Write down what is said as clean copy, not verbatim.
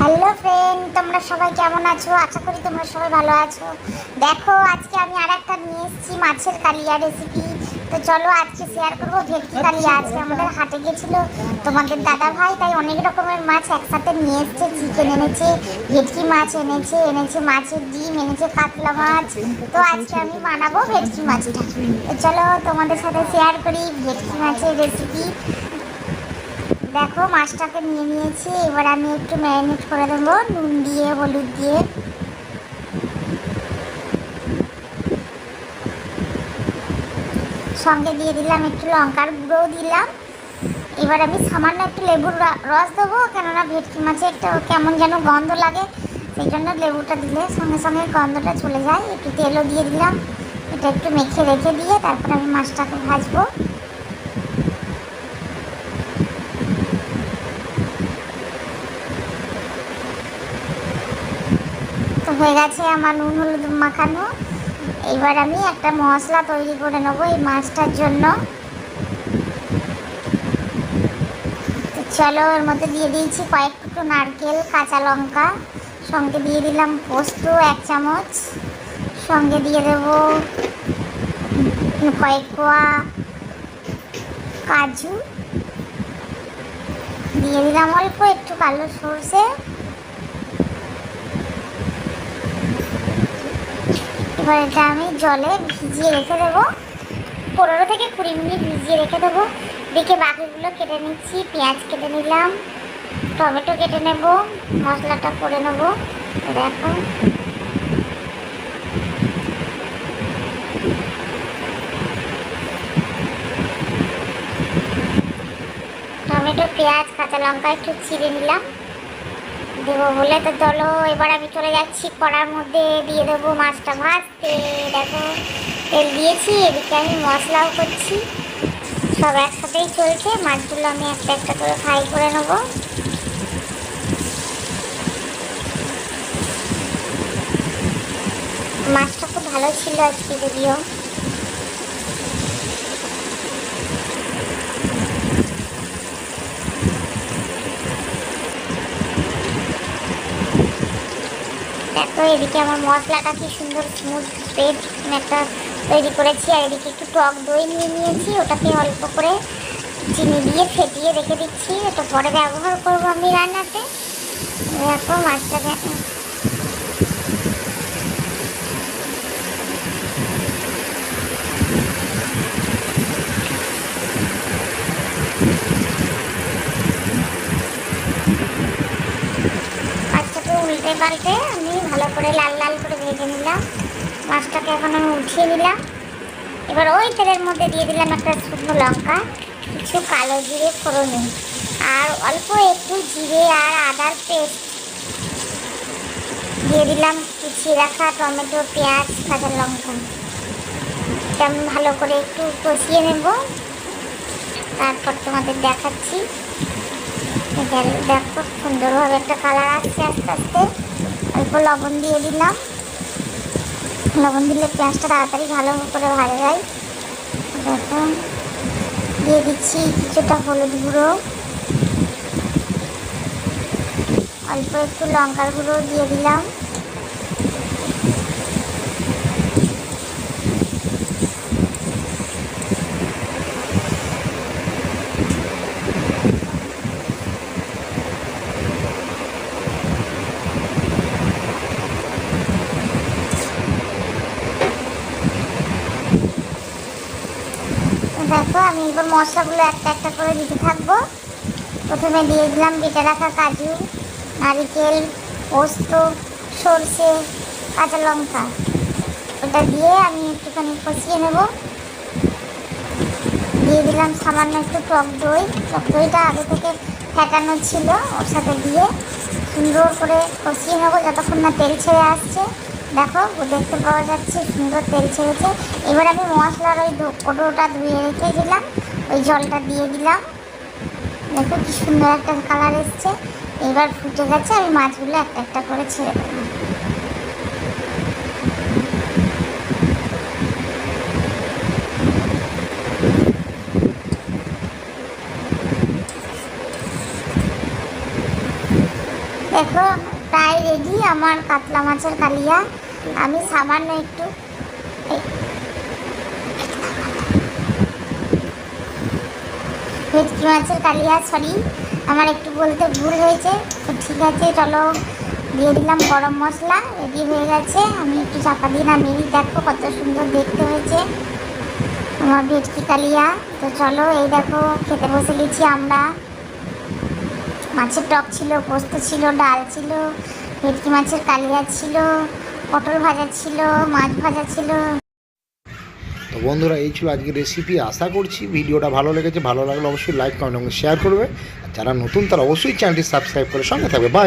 Hello friend, তোমরা সবাই কেমন আছো? আশা করি তোমরা সবাই ভালো আছো। দেখো, আজকে আমি আরেকটা নিয়ে এসেছি মাছের কালিয়া রেসিপি। তো চলো আজকে শেয়ার করবো ভেটকি কালিয়া। আজকে আমাদের হাটে গেছিল তোমাদের দাদা ভাই, তাই অনেক রকমের মাছ একসাথে নিয়ে এসছে। চিকেন এনেছে, ভেটকি মাছ এনেছে মাছের ডিম এনেছে, কাতলা মাছ। তো আজকে আমি বানাবো ভেটকি মাছটা। তো চলো তোমাদের সাথে শেয়ার করি ভেটকি মাছের রেসিপি। দেখো, মাছটাকে নিয়ে নিয়েছি। এবার আমি একটু ম্যারিনেট করে দেবো নুন দিয়ে, হলুদ দিয়ে। সঙ্গে দিয়ে দিলাম একটু লঙ্কার গুঁড়োও দিলাম। এবার আমি সামান্য একটু লেবুর রস দেবো, কেননা ভেটকি মাছে একটা কেমন যেন গন্ধ লাগে, সেই জন্য লেবুটা দিলে সঙ্গে সঙ্গে গন্ধটা চলে যায়। একটু তেলও দিয়ে দিলাম। এটা একটু মেখে রেখে দিয়ে তারপর আমি মাছটাকে ভাজবো। তো হয়ে গেছে আমার নুন হলুদ মাখানো। এবার আমি একটা মশলা তৈরি করে নেবো এই মাছটার জন্য। তো চলো, এর মধ্যে দিয়ে দিয়েছি কয়েক টুকরো নারকেল, কাঁচা লঙ্কা, সঙ্গে দিয়ে দিলাম পোস্ত 1 চামচ, সঙ্গে দিয়ে দেবো কয়েক কোয়া কাজু, দিয়ে দিলাম অল্প একটু কালো সর্ষে। এবার এটা আমি জলে ভিজিয়ে রেখে দেবো, 15 থেকে 20 মিনিট ভিজিয়ে রেখে দেবো। দেখে বাকিগুলো কেটে নিচ্ছি। পেঁয়াজ কেটে নিলাম, টমেটো কেটে নেব, মশলাটা করে নেব। দেখো, টমেটো, পেঁয়াজ, কাঁচা লঙ্কা একটু চিড়ে নিলাম দেবো বলে। তো চলো এবার আমি চলে যাচ্ছি কড়ার মধ্যে, দিয়ে দেবো মাছটা ভাজতে। দেখো, তেল দিয়েছি, এদিকে আমি মশলাও করছি। সব একসাথেই চলছে। মাছগুলো আমি একটা একটা করে ফ্রাই করে নেবো। মাছটা খুব ভালো ছিল আজকে যদিও। দেখো, এদিকে আমার মশলাটা কি সুন্দর স্মুথ পেস্ট একটা তৈরি করেছি। আর এদিকে একটু টক দই নিয়ে নিয়েছি, ওটাকে অল্প করে চিনি দিয়ে ফেটিয়ে রেখে দিচ্ছি। ওটা পরে ব্যবহার করবো আমি রান্নাতে। দেখো মাছটাকে উল্টে পাল্টে আমি ভালো করে লাল লাল করে ভেজে নিলাম। মাছটাকে এখন আমি উঠিয়ে নিলাম। এবার ওই তেলের মধ্যে দিয়ে দিলাম একটা শুকনো লঙ্কা, কিছু কালো জিরে ফোড়নে, আর অল্প একটু জিরে আর আদার পেস্ট দিয়ে দিলাম। কুচিয়ে রাখা টমেটো, পেঁয়াজ, কাঁচা লঙ্কা, এটা আমি ভালো করে একটু কষিয়ে নেব। তারপর তোমাদের দেখাচ্ছি। দেখো, সুন্দরভাবে একটা কালার আসছে আস্তে আস্তে। অল্প লবণ দিয়ে দিলাম। লবণ দিলে পেঁয়াজটা তাড়াতাড়ি ভালো করে ভাজা যায়। দেখো, দিয়ে দিচ্ছি কিছুটা হলুদ গুঁড়ো, অল্প একটু লঙ্কার গুঁড়ো দিয়ে দিলাম। দেখো, আমি এবার মশলাগুলো একটা একটা করে দিতে থাকবো। প্রথমে দিয়ে দিলাম বেটে রাখা কাজু, নারিকেল, পোস্ত, সর্ষে, কাঁচা লঙ্কা। ওটা দিয়ে আমি একটুখানি কষিয়ে নেব। দিয়ে দিলাম সামান্য একটু টক দই। টক দইটা আগে থেকে ফেটানো ছিল, ওর সাথে দিয়ে সুন্দর করে কষিয়ে নেবো যতক্ষণ না তেল ছেড়ে আসছে। দেখো, দেখতে পাওয়া যাচ্ছে সুন্দর তেল ছেড়েছে। এবার আমি মশলার ওই কোটোটা ধুয়ে রেখেছিলাম, ওই জলটা দিয়ে দিলাম। দেখো কি সুন্দর একটা কালার এসছে। এবার ফুটে গেছে, আমি মাছগুলো একটা একটা করে ছেড়ে দেবো। দেখো প্রায় রেডি আমার কাতলা মাছের কালিয়া। আমি সামান্য একটু ভেটকি মাছের কালিয়া, সরি আমার একটু বলতে ভুল হয়েছে। তো ঠিক আছে, চলো দিয়ে দিলাম গরম মশলা, রেডি হয়ে গেছে। আমি একটু চাপা দিয়ে নামিয়ে দিই। দেখো কত সুন্দর দেখতে হয়েছে আমার ভেটকি কালিয়া। তো চলো এই দেখো খেতে বসে গেছি আমরা। মাছের টক ছিল, পোস্ত ছিল, ডাল ছিল, ভেটকি মাছের কালিয়া ছিল, পটল ভাজা ছিল, মাছ ভাজা ছিল। তো বন্ধুরা এই ছিল আজকের রেসিপি। আশা করছি ভিডিওটা ভালো লেগেছে। ভালো লাগলে অবশ্যই লাইক কমেন্ট এবং শেয়ার করবে। আর যারা নতুন তারা অবশ্যই চ্যানেলটি সাবস্ক্রাইব করে সঙ্গে থাকবে। বাই।